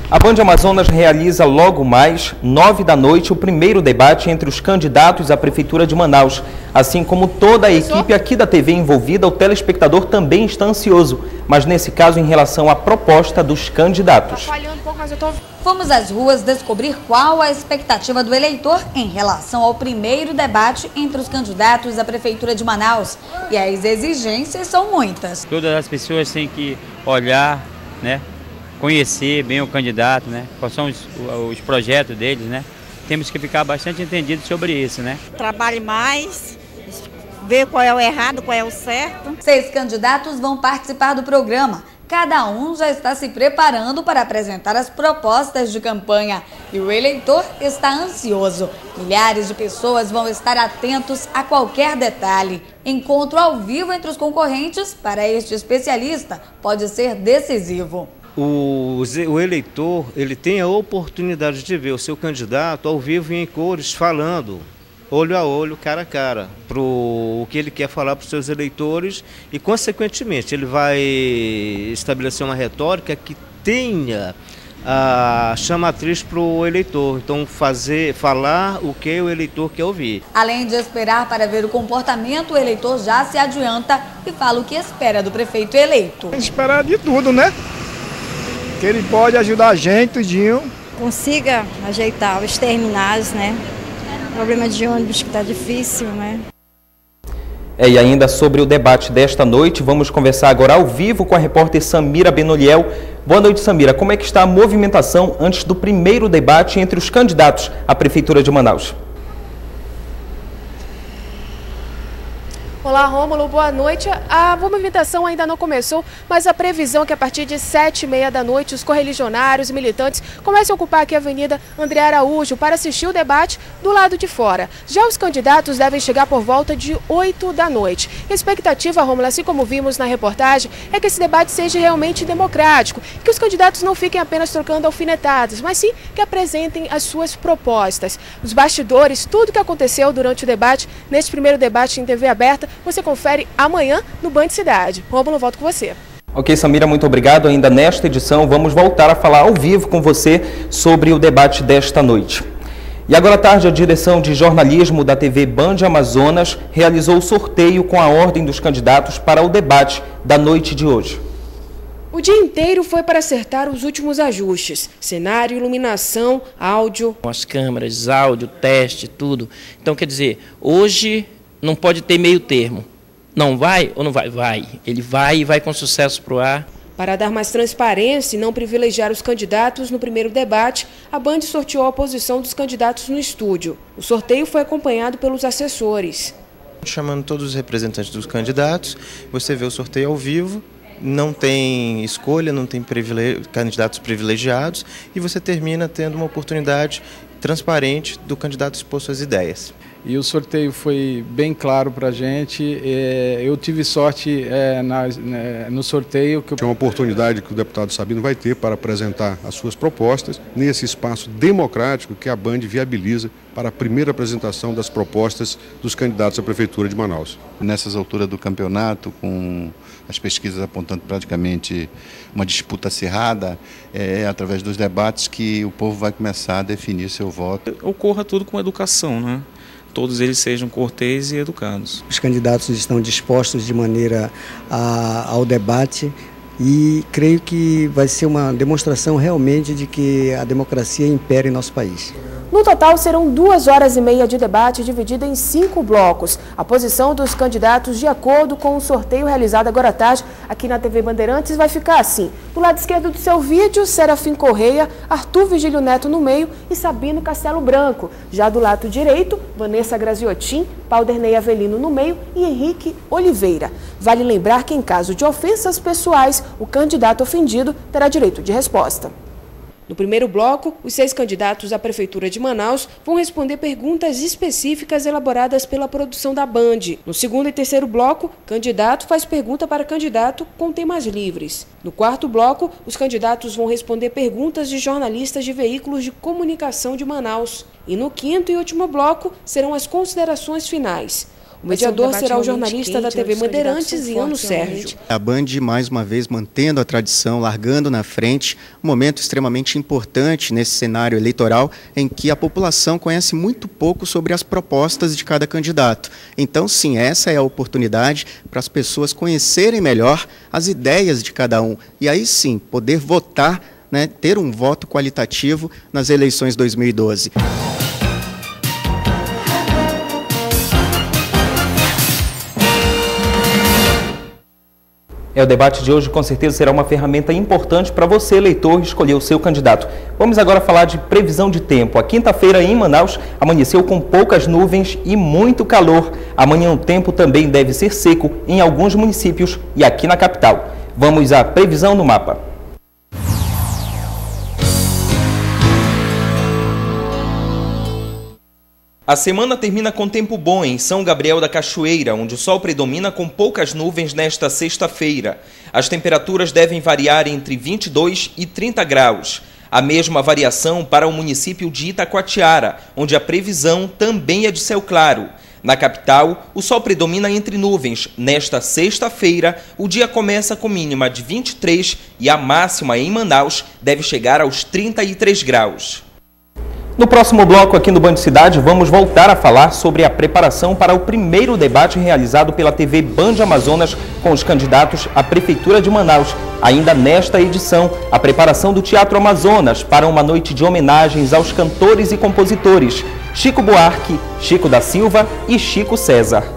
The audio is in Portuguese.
A Band Amazonas realiza logo mais, 9 da noite, o primeiro debate entre os candidatos à Prefeitura de Manaus. Assim como toda a equipe aqui da TV envolvida, o telespectador também está ansioso, mas nesse caso em relação à proposta dos candidatos. Fomos às ruas descobrir qual a expectativa do eleitor em relação ao primeiro debate entre os candidatos à Prefeitura de Manaus. E as exigências são muitas. Todas as pessoas têm que olhar, né? Conhecer bem o candidato, né? Quais são os projetos deles, né? Temos que ficar bastante entendidos sobre isso, né? Trabalhe mais, ver qual é o errado, qual é o certo. 6 candidatos vão participar do programa. Cada um já está se preparando para apresentar as propostas de campanha. E o eleitor está ansioso. Milhares de pessoas vão estar atentos a qualquer detalhe. Encontro ao vivo entre os concorrentes, para este especialista, pode ser decisivo. O eleitor, ele tem a oportunidade de ver o seu candidato ao vivo e em cores, falando, olho a olho, cara a cara, o que ele quer falar para os seus eleitores e, consequentemente, ele vai estabelecer uma retórica que tenha a chamatriz para o eleitor. Então, falar o que o eleitor quer ouvir. Além de esperar para ver o comportamento, o eleitor já se adianta e fala o que espera do prefeito eleito. Esperar de tudo, né? Que ele pode ajudar a gente, tudinho. Consiga ajeitar os terminais, né? Problema de ônibus que está difícil, né? E ainda sobre o debate desta noite, vamos conversar agora ao vivo com a repórter Samira Benoliel. Boa noite, Samira. Como é que está a movimentação antes do primeiro debate entre os candidatos à Prefeitura de Manaus? Olá, Rômulo, boa noite. A movimentação ainda não começou, mas a previsão é que a partir de 7h30 da noite os correligionários e militantes comecem a ocupar aqui a Avenida André Araújo para assistir o debate do lado de fora. Já os candidatos devem chegar por volta de 8 da noite. A expectativa, Rômulo, assim como vimos na reportagem, é que esse debate seja realmente democrático, que os candidatos não fiquem apenas trocando alfinetadas, mas sim que apresentem as suas propostas. Os bastidores, tudo que aconteceu durante o debate, nesse primeiro debate em TV aberta, você confere amanhã no Band Cidade. Rômulo, volto com você. Ok, Samira, muito obrigado. Ainda nesta edição, vamos voltar a falar ao vivo com você sobre o debate desta noite. E agora à tarde, a direção de jornalismo da TV Band Amazonas realizou o sorteio com a ordem dos candidatos para o debate da noite de hoje. O dia inteiro foi para acertar os últimos ajustes, cenário, iluminação, áudio. Com as câmeras, áudio, teste, tudo. Então, quer dizer, hoje não pode ter meio termo. Não vai ou não vai? Vai. Ele vai e vai com sucesso para o ar. Para dar mais transparência e não privilegiar os candidatos no primeiro debate, a Band sorteou a posição dos candidatos no estúdio. O sorteio foi acompanhado pelos assessores. Chamando todos os representantes dos candidatos, você vê o sorteio ao vivo, não tem escolha, não tem candidatos privilegiados e você termina tendo uma oportunidade transparente do candidato expor suas ideias. E o sorteio foi bem claro para a gente. Eu tive sorte no sorteio. É uma oportunidade que o deputado Sabino vai ter para apresentar as suas propostas nesse espaço democrático que a Band viabiliza para a primeira apresentação das propostas dos candidatos à Prefeitura de Manaus. Nessas alturas do campeonato, com as pesquisas apontando praticamente uma disputa acirrada, através dos debates que o povo vai começar a definir seu voto. Ocorra tudo com educação, né? Todos eles sejam corteses e educados. Os candidatos estão dispostos de maneira ao debate e creio que vai ser uma demonstração realmente de que a democracia impera em nosso país. No total, serão 2h30 de debate dividido em 5 blocos. A posição dos candidatos, de acordo com o sorteio realizado agora à tarde aqui na TV Bandeirantes, vai ficar assim. Do lado esquerdo do seu vídeo, Serafim Correia, Arthur Vigílio Neto no meio e Sabino Castelo Branco. Já do lado direito, Vanessa Graziotin, Pauderney Avelino no meio e Henrique Oliveira. Vale lembrar que, em caso de ofensas pessoais, o candidato ofendido terá direito de resposta. No primeiro bloco, os 6 candidatos à Prefeitura de Manaus vão responder perguntas específicas elaboradas pela produção da Band. No segundo e terceiro bloco, candidato faz pergunta para candidato com temas livres. No quarto bloco, os candidatos vão responder perguntas de jornalistas de veículos de comunicação de Manaus. E no quinto e último bloco, serão as considerações finais. O mediador será o jornalista da TV Bandeirantes, Iano Sérgio. A Band, mais uma vez, mantendo a tradição, largando na frente, um momento extremamente importante nesse cenário eleitoral em que a população conhece muito pouco sobre as propostas de cada candidato. Então, sim, essa é a oportunidade para as pessoas conhecerem melhor as ideias de cada um e aí sim poder votar, né, ter um voto qualitativo nas eleições 2012. O debate de hoje com certeza será uma ferramenta importante para você, eleitor, escolher o seu candidato. Vamos agora falar de previsão de tempo. A quinta-feira em Manaus amanheceu com poucas nuvens e muito calor. Amanhã o tempo também deve ser seco em alguns municípios e aqui na capital. Vamos à previsão no mapa. A semana termina com tempo bom em São Gabriel da Cachoeira, onde o sol predomina com poucas nuvens nesta sexta-feira. As temperaturas devem variar entre 22 e 30 graus. A mesma variação para o município de Itacoatiara, onde a previsão também é de céu claro. Na capital, o sol predomina entre nuvens. Nesta sexta-feira, o dia começa com mínima de 23 e a máxima em Manaus deve chegar aos 33 graus. No próximo bloco aqui no Band Cidade, vamos voltar a falar sobre a preparação para o primeiro debate realizado pela TV Band Amazonas com os candidatos à Prefeitura de Manaus. Ainda nesta edição, a preparação do Teatro Amazonas para uma noite de homenagens aos cantores e compositores Chico Buarque, Chico da Silva e Chico César.